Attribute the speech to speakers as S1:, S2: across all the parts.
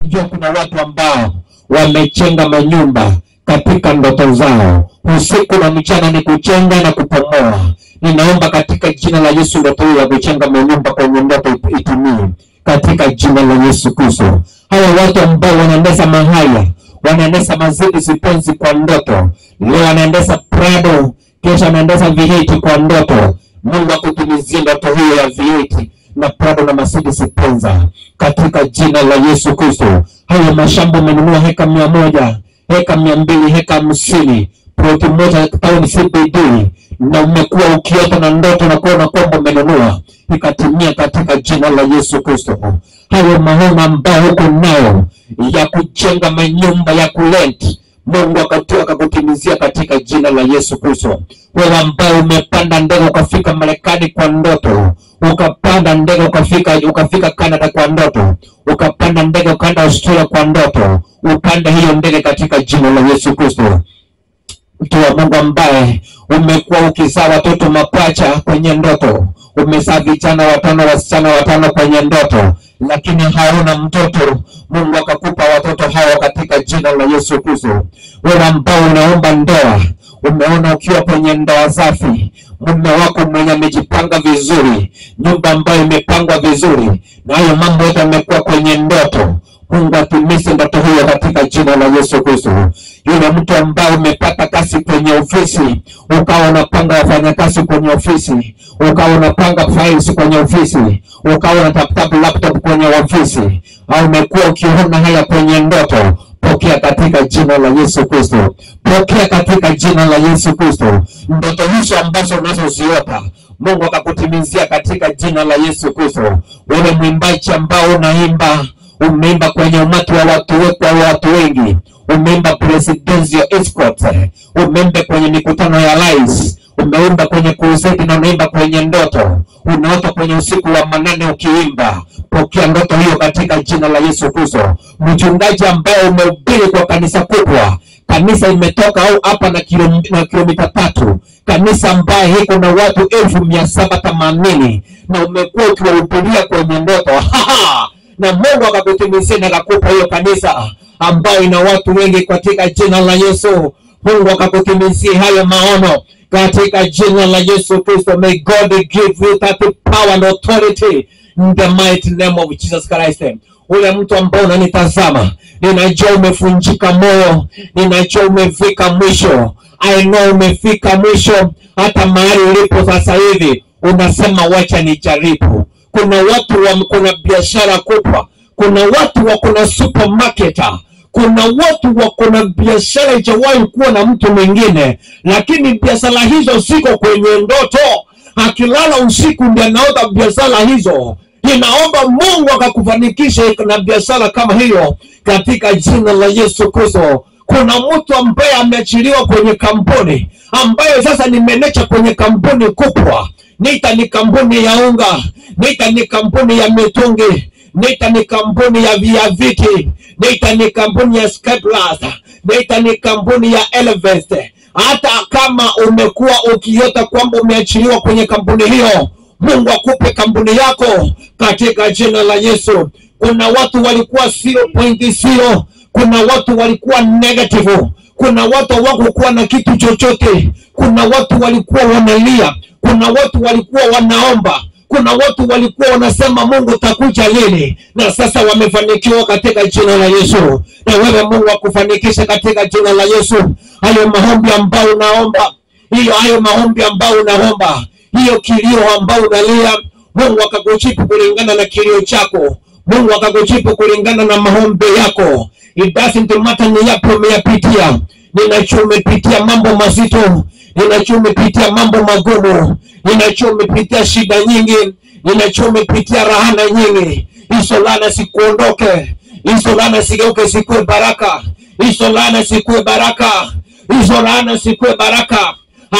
S1: Ndio kuna watu ambao wamechenga manyumba katika ndoto zao. Usiku na mchana ni kuchenga na kupomoa. Ninaomba katika jina la Yesu ndoto hiyo ya kuchenga manyumba kwenye ndoto itimie katika jina la Yesu Kristo. Hawa watu ambao wanaendesha mahaya, wanaendesha mazidi sipenzi kwa ndoto, leo wanaendesha Prado, kesho wanaendesha V8 kwa ndoto. Mungu akutimizie ndoto hiyo ya V8 na Prado na Mercedes Benza katika jina la Yesu Kristo. Hayo mashamba umenunua heka 100, heka 200, heka 50, ploti moja town CBD, na umekuwa ukiota na ndoto na kuona kwamba umenunua, ikatimia katika jina la Yesu Kristo. Hayo maono ambao huko nao ya kujenga manyumba ya kulenti, Mungu akakutimizia katika jina la Yesu Kristo. Wewe ambao umepanda ndege ukafika Marekani kwa ndoto, ukapanda ndege ukafika Canada kwa ndoto, ukapanda ndege ukaenda Australia kwa ndoto, upande hiyo ndege katika jina la Yesu Kristo. Mtu wa Mungu ambaye umekuwa ukizaa watoto mapacha kwenye ndoto, umezaa vijana 5 wasichana 5 kwenye ndoto, lakini hauna mtoto, Mungu akakupa watoto hao katika jina la Yesu Kristo. Wewe ambao unaomba ndoa, umeona ukiwa kwenye ndoa safi, mume wako mwenye amejipanga vizuri, nyumba ambayo imepangwa vizuri, na hayo mambo yote yamekuwa kwenye ndoto, Mungu atimize ndoto hiyo katika jina la Yesu Kristo. Yule mtu ambaye umepata kazi kwenye ofisi, ukawa unapanga wafanyakazi kwenye ofisi, ukawa unapanga files kwenye ofisi, ukawa unatafuta laptop kwenye ofisi, au umekuwa ukiona haya kwenye ndoto, pokea katika jina la Yesu Kristo. Pokea katika jina la Yesu Kristo. Ndoto hizo ambazo unazoziota, Mungu akakutimizia katika jina la Yesu Kristo. Wewe mwimbaji ambao unaimba, umeimba kwenye umati wa watu wengi, umeimba presidential escort, umeimba kwenye mikutano ya rais, umeimba kwenye crusade na unaimba kwenye ndoto, unaota kwenye usiku wa manane ukiimba, pokea ndoto hiyo katika jina la Yesu Kristo. Mchungaji ambaye umehubiri kwa kanisa kubwa, kanisa imetoka au hapa na kilomita 3, kanisa ambaye iko na watu 1780, na umekuwa ukiwahubiria kwenye ndoto na Mungu akakutimizia na akakupa hiyo kanisa ambayo ina watu wengi katika jina la Yesu. Mungu akakutimizia hayo maono katika jina la Yesu Kristo. May God give you that power and authority in the mighty name of Jesus Christ. Ule mtu ambao unanitazama, ninajua umefunjika moyo, ninajua umefika mwisho. I know umefika mwisho, hata mahali ulipo sasa hivi unasema wacha nijaribu. Kuna watu kuna biashara kubwa, kuna watu wako na supermarket, kuna watu wako na biashara ijawahi kuwa na mtu mwingine, lakini biashara hizo ziko kwenye ndoto. Akilala usiku ndiye anaota biashara hizo. Ninaomba Mungu akakufanikisha na biashara kama hiyo katika jina la Yesu Kristo. Kuna mtu ambaye ameachiliwa kwenye kampuni, ambaye sasa ni manager kwenye kampuni kubwa. Nita ni kampuni ya unga, nita ni kampuni ya mitungi, nita ni kampuni ya viaviti, nita ni kampuni ya Skyplus, nita ni kampuni ya Elevest. Hata kama umekuwa ukiota kwamba umeachiliwa kwenye kampuni hiyo, Mungu akupe kampuni yako katika jina la Yesu. Kuna watu walikuwa 0.0, kuna watu walikuwa negative, kuna watu hawakuwa na kitu chochote, kuna watu walikuwa wanalia, kuna watu walikuwa wanaomba, kuna watu walikuwa wanasema Mungu takuja lini, na sasa wamefanikiwa katika jina la Yesu. Na wewe Mungu akufanikishe katika jina la Yesu. Hayo maombi ambao unaomba, hayo maombi ambao unaomba, hiyo kilio ambao unalia, Mungu akakujibu kulingana na kilio chako. Mungu akakujibu kulingana na maombi yako. It doesn't matter ni yapi umeyapitia. Ninajua umepitia mambo mazito, ninajua umepitia mambo magumu, ninajua umepitia shida nyingi, ninajua umepitia rahana nyingi. Hizo laana sikuondoke, hizo laana sigeuke sikuwe baraka, hizo laana sikuwe baraka, hizo laana sikuwe baraka.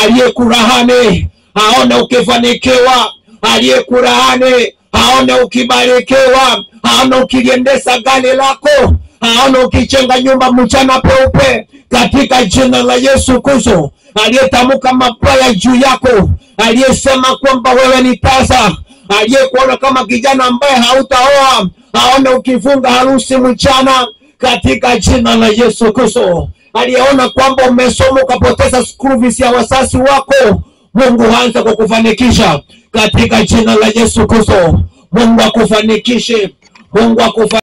S1: Aliyekurahani aone ukifanikiwa, aliyekurahani aone ukibarikiwa, aone ukiliendesha gari lako, aone ukichenga nyumba mchana peupe katika jina la Yesu Kristo. Aliyetamka mabaya juu yako, aliyesema kwamba wewe ni tasa, aliyekuona kama kijana ambaye hautaoa, aone ukifunga harusi mchana katika jina la Yesu Kristo. Aliyeona kwamba umesoma ukapoteza school fees ya wazazi wako, Mungu aanze kukufanikisha katika jina la Yesu Kristo. Mungu akufanikishe. Mungu akufanikishe.